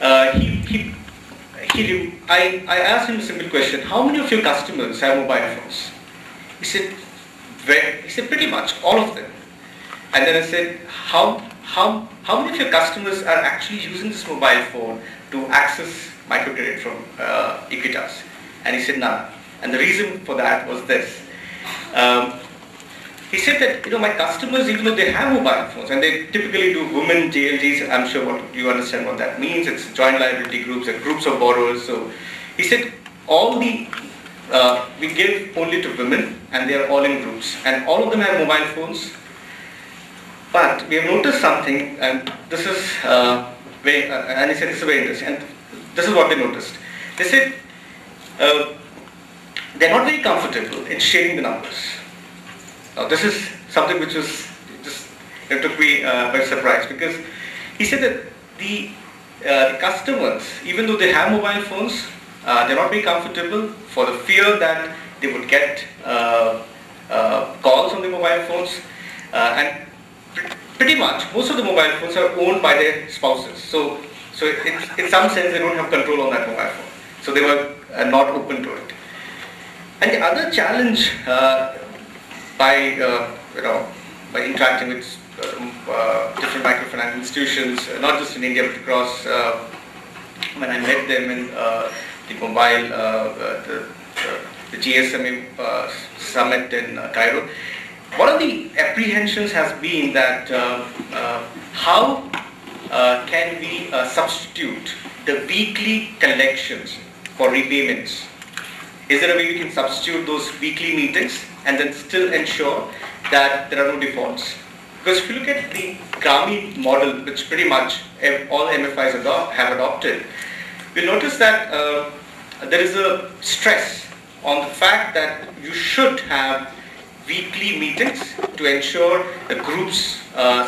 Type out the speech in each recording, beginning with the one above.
I asked him a simple question: how many of your customers have mobile phones? He said, he said pretty much all of them. And then I said, how many of your customers are actually using this mobile phone to access microcredit from Equitas? And he said none. And the reason for that was this. He said that, my customers, even though they have mobile phones, and they typically do women JLGs, I'm sure you understand what that means. It's joint liability groups and groups of borrowers. So he said we give only to women, and they are all in groups, and all of them have mobile phones. But we have noticed something, and this is and he said this is very interesting, and this is what they noticed. They said they're not very comfortable in sharing the numbers. Now, this is something which was it took me by surprise, because he said that the customers, even though they have mobile phones, they're not very comfortable for the fear that they would get calls on the mobile phones, and pretty much most of the mobile phones are owned by their spouses. So in some sense they don't have control on that mobile phone. So they were not open to it. And the other challenge by interacting with different microfinance institutions, not just in India but across, when I met them in the mobile, the GSMA summit in Cairo, one of the apprehensions has been that how can we substitute the weekly collections for repayments? Is there a way we can substitute those weekly meetings and then still ensure that there are no defaults? Because if you look at the Grameen model, which pretty much all MFIs have adopted, you'll notice that there is a stress on the fact that you should have weekly meetings to ensure the groups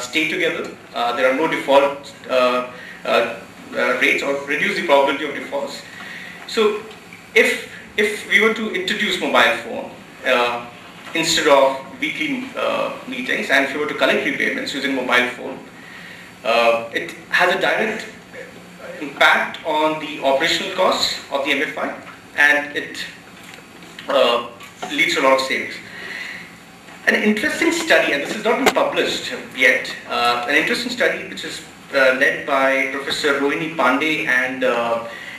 stay together, there are no default rates, or reduce the probability of defaults. So if we were to introduce mobile phone instead of weekly meetings, and if we were to collect repayments using mobile phone, it has a direct impact on the operational costs of the MFI, and it leads to a lot of savings. An interesting study, and this has not been published yet, an interesting study which is led by Professor Rohini Pandey and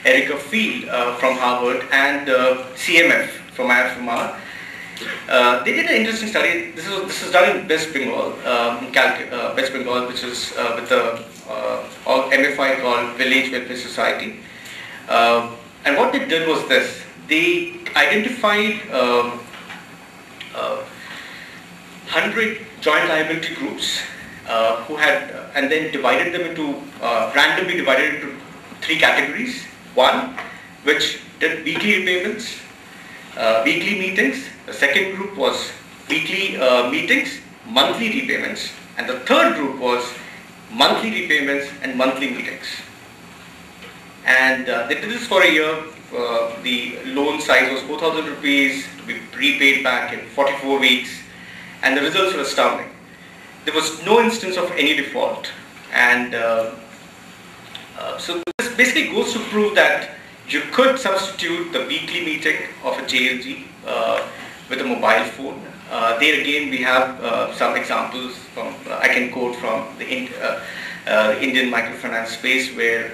Erica Field from Harvard, and CMF from IFMR. They did an interesting study. This is done in West Bengal, West Bengal, which is with the MFI called Village Welfare Society. And what they did was this: they identified 100 joint liability groups who had, and then divided them into randomly divided into 3 categories. One, which did weekly repayments, weekly meetings. The second group was weekly meetings, monthly repayments, and the third group was monthly repayments and monthly meetings. And they did this for a year. The loan size was 4,000 rupees to be repaid back in 44 weeks, and the results were astounding. There was no instance of any default, and so this basically goes to prove that you could substitute the weekly meeting of a JLG with a mobile phone. There again we have some examples from, I can quote from the Indian microfinance space, where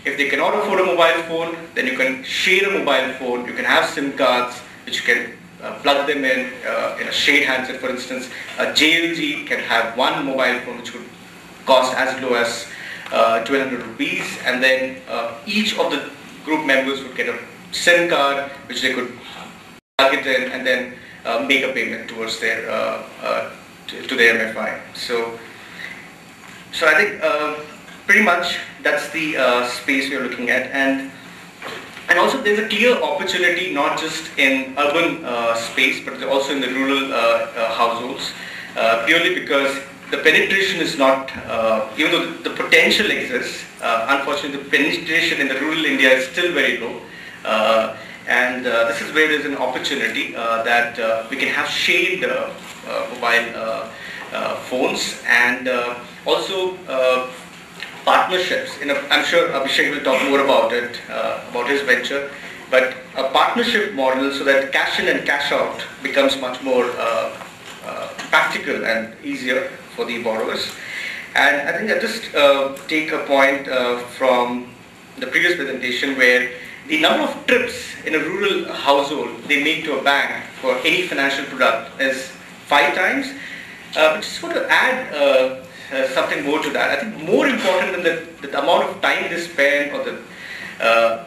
if they cannot afford a mobile phone, then you can share a mobile phone. You can have SIM cards which you can plug them in a shared handset. For instance, a JLG can have one mobile phone which would cost as low as 1,200 rupees, and then each of the group members would get a SIM card which they could plug it in and then make a payment towards their to their MFI. So I think pretty much that's the space we are looking at, and also there's a clear opportunity not just in urban space but also in the rural households, purely because the penetration is not, even though the potential exists, unfortunately the penetration in the rural India is still very low, and this is where there's an opportunity that we can have shared mobile phones, and also partnerships. I'm sure Abhishek will talk more about it, about his venture, but a partnership model so that cash in and cash out becomes much more practical and easier for the borrowers. And I think I just take a point from the previous presentation where the number of trips in a rural household they make to a bank for any financial product is 5 times. Just want to add something more to that. I think more important than the amount of time they spend or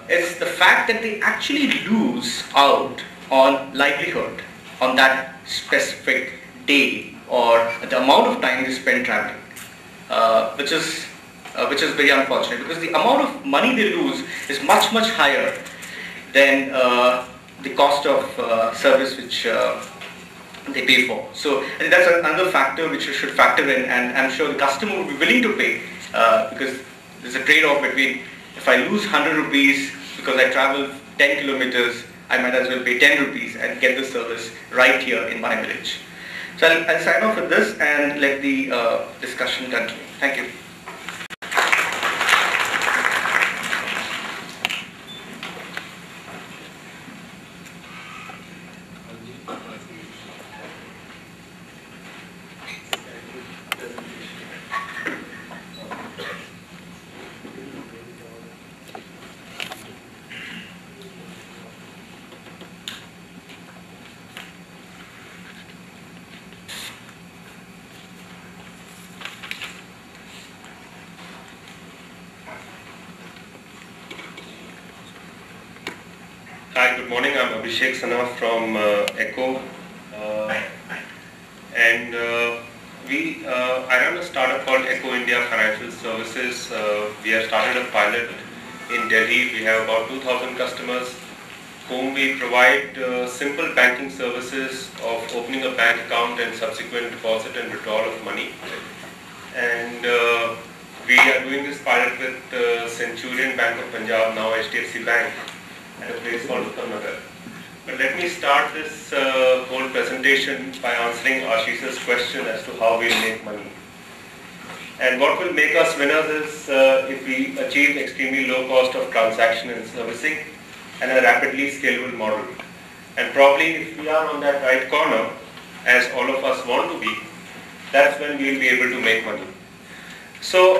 is the fact that they actually lose out on livelihood on that specific day or the amount of time they spend traveling, which is very unfortunate because the amount of money they lose is much higher than the cost of service which they pay for. So I think that's another factor which you should factor in, and I'm sure the customer will be willing to pay because there's a trade-off between if I lose 100 rupees because I travel 10 kilometers, I might as well pay 10 rupees and get the service right here in my village. So I'll sign off with this and let the discussion continue. Thank you. Hi, good morning. I'm Abhishek Sana from Echo, and I run a startup called Echo India Financial Services. We have started a pilot in Delhi. We have about 2,000 customers whom we provide simple banking services of opening a bank account and subsequent deposit and withdrawal of money. And we are doing this pilot with Centurion Bank of Punjab, now HDFC Bank, at a place called Uttam Nagar. But let me start this whole presentation by answering Ashish's question as to how we'll make money. And what will make us winners is if we achieve extremely low cost of transaction and servicing and a rapidly scalable model. And probably if we are on that right corner, as all of us want to be, that's when we'll be able to make money. So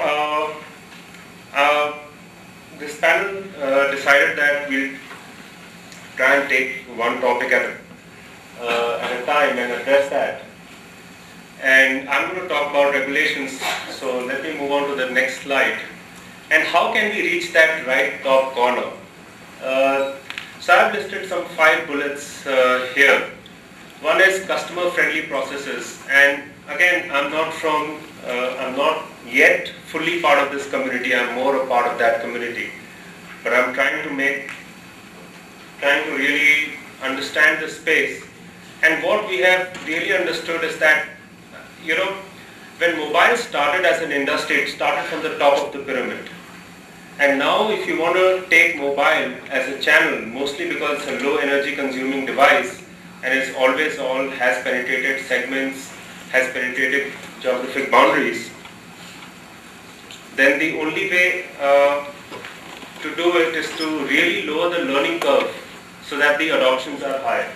this panel decided that we'll try and take one topic at a time and address that. And I'm going to talk about regulations, so let me move on to the next slide. And how can we reach that right top corner? So I've listed some 5 bullets here. One is customer-friendly processes, and again, I'm not yet fully part of this community. I'm more a part of that community, but I'm trying to really understand the space. And what we have really understood is that, you know, when mobile started as an industry, it started from the top of the pyramid. And now if you want to take mobile as a channel, mostly because it's a low energy consuming device and it's always on, has penetrated segments, has penetrated geographic boundaries, then the only way to do it is to really lower the learning curve so that the adoptions are high.